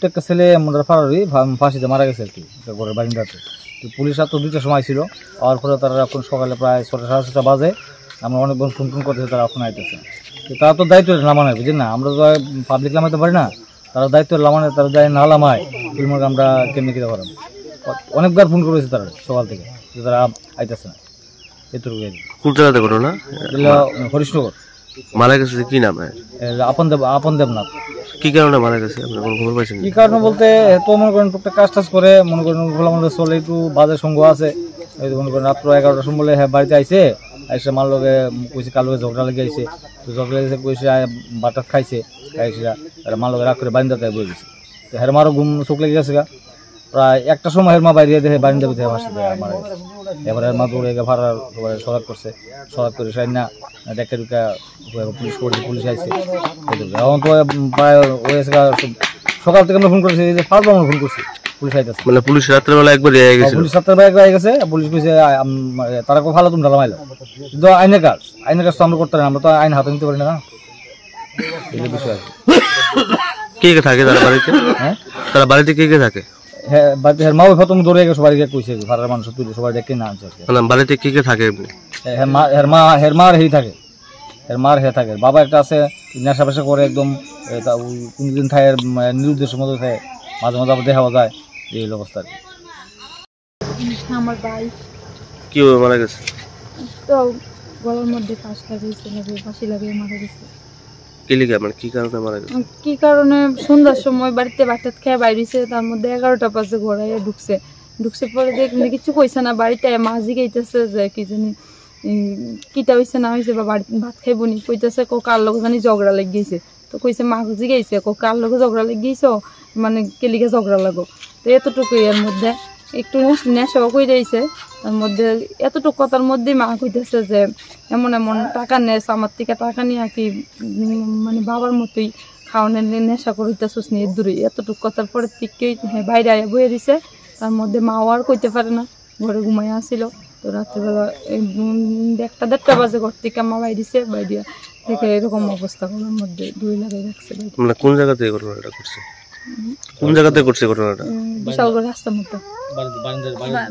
প্রত্যেকটা ছেলে আমাদের ফারারি ফাঁসিতে মারা গেছে আর কি ঘরের বারিন্দাতে। তো পুলিশরা তো 2টার সময় ছিল, আর পরে তারা এখন সকালে প্রায় 6টা সাড়ে 6টা বাজে, আমরা অনেকবার ফোন করতেছে, তারা এখন আইতেছে। তো তারা তো দায়িত্ব নামানো, বুঝলেন না, আমরা তো পাবলিক নামাইতে পারি না, তারা দায়িত্ব নামানো, তারা যায় না নামায় তুলমাকে আমরা কেমনি খেতে পারলাম। অনেকবার ফোন করেছে তারা সকাল থেকে, তারা আইতেছে না। এতটুকু কোন জায়গাতে ঘটনা? হরিশনগর। মারা গেছে কি নাম? আপন দেবনাথ। কি কারণে মারা গেছে আপনার কোনো খবর পাইছেন? কি কারণে বলতে তো মনে করেন টুকটাক কাজ টাজ করে, মনে করেন ওগুলো আমাদের চলে, একটু বাজার সঙ্গ আছে, মনে করেন রাত্র 11টার সময় বলে হ্যাঁ বাড়িতে আইসে, আইসে মার লগে কইছে, কার লগে ঝগড়া লেগে আইসে, তো ঝগড়া লেগেছে কইছে বাটার খাইছে, খাইছিলা মার লগে রাগ করে বারিন্দাতে বয়ে গেছে। তো হের মারও ঘুম চোখ লেগে গেছে গা, প্রায় 1টার সময় হের মা বাইরে দেখে বারিন্দা ভিতরে ভাসতে দেয় মারা গেছে। এবার হের মা দৌড়ে গিয়ে ভাড়ার সরাক করছে, সরাক করে সাইন না দেখে ঢুকা পুলিশ করছে, পুলিশ আইসে। এখন তো প্রায় হয়েছে সকাল থেকে আমরা ফোন করেছি, এই যে ফার্স্ট আমরা ফোন করছি, পুলিশ আইতেছে। মানে পুলিশ রাত্রেবেলা একবার এসে গেছে, পুলিশ রাত্রেবেলা একবার আই গেছে। পুলিশ কইছে তারা খুব ভালো, তুমি ঢালামাইলো, কিন্তু আইনের কাজ তো আমরা করতে পারি না, আমরা তো আইন হাতে নিতে পারি না, এই বিষয়। কে কে থাকে তারা বাড়িতে? হ্যাঁ, তারা বাড়িতে কে কে থাকে? হ্যাঁ, বাড়িতে হের মা প্রথম দৌড়ে গেছে, বাড়ি গিয়ে কইছে ভাড়ার মানুষ তুলে সবাই ডেকে না আনছে। বাড়িতে কে কে থাকে? হের মা হেই থাকে, হের মার হে থাকে। বাবা একটা আছে নেশা পেশা করে, একদম কোনদিন থাকে নিরুদ্দেশের মতো থাকে, মাঝে মাঝে আবার দেখা যায়, এই অবস্থা। আমার ভাই কিভাবে মারা গেছে? তো গলার মধ্যে ফাঁসি লাগিয়ে মারা গেছে। কি কারণে মারা গেছে? কি কারণে? সন্ধ্যার সময় বাড়িতে ভাত খেয়ে বাইরেছে, তার মধ্যে 11টা বাজে ঘোরাইয়া ঢুকছে পরে দেখলে কিছু কইছে না, বাড়িতে মাঝি গাইতেছে যে কি জানি কিটা হয়েছে না হয়েছে, বা বাড়িতে ভাত খাইব নি, কইতেছে কার লোক জানি ঝগড়া লেগেছে। তো কইছে মাঝি গাইছে, কার লোক ঝগড়া লেগেছ, মানে কেলিকে ঝগড়া লাগো। তো এতটুকুই, এর মধ্যে একটু নেশাও কই দিয়েছে, তার মধ্যে এতটুকু কথার মধ্যেই মা কইতেছে যে এমন এমন টাকা নেস আমার থেকে, টাকা নিয়ে কি মানে বাবার মতোই খাওয়ানোর নেশা করিতেছিস নিয়ে দূরে, এতটুকু কথার পরের থেকেই হ্যাঁ বাইরে আয়া বয়ে দিছে। তার মধ্যে মাও আর কইতে পারে না, ঘরে ঘুমাইয়া আসছিল। তো রাত্রেবেলা 1টা বাজে ঘর থেকে মা বাইরেছে, বাইরে থেকে এরকম অবস্থা ঘরের মধ্যে দূরে লাগাই রাখছে। মানে কোন জায়গাতে ঘটনাটা করছে? কোন জায়গাতে করছে ঘটনাটা? বিশালগড় রাস্তার মধ্যে,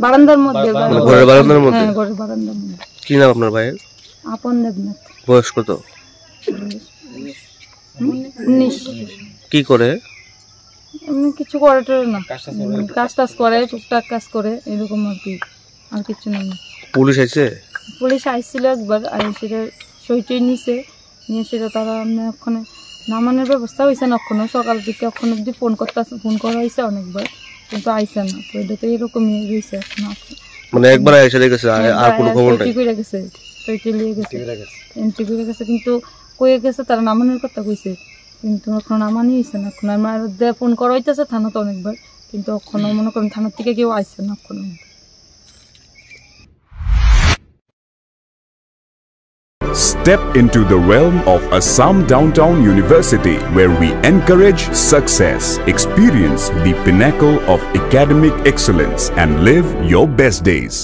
বারান্দার মধ্যে, ঘরের বারান্দার মধ্যে। হ্যাঁ, ঘরের বারান্দার মধ্যে। কি নাম আপনার ভাইয়ের? আপন দেবনাথ। বয়স কত? 19। কি করে? এমনি কিছু করে না, কাজ টাজ করে, টুকটাক কাজ করে, এরকম আর কি, আর কিছু না। পুলিশ আইছে? পুলিশ আইছিল একবার, সেটা সইটই নিয়ে সেটা তারা ওখানে নামানোর ব্যবস্থা হয়েছে না, এখনো সকাল থেকে এখন অব্দি ফোন করা হয়েছে অনেকবার, কিন্তু আইসে না। তো এটা তো এরকমই রয়েছে এখন। মানে একবার এসে গেছে, আর কোনো খবর নাই? করে গেছে, সইটি লিয়ে গেছে, এন্ট্রি করে গেছে, কিন্তু কয়ে গেছে তারা নামানোর কথা কইছে, কিন্তু এখন নামানি হয়েছে না। এখন আমার ফোন করা হইতেছে থানা তো অনেকবার, কিন্তু এখনো মনে করেন থানার থেকে কেউ আইসে না এখনো। Step into the realm of Assam Downtown University, where we encourage success, experience the pinnacle of academic excellence, and live your best days.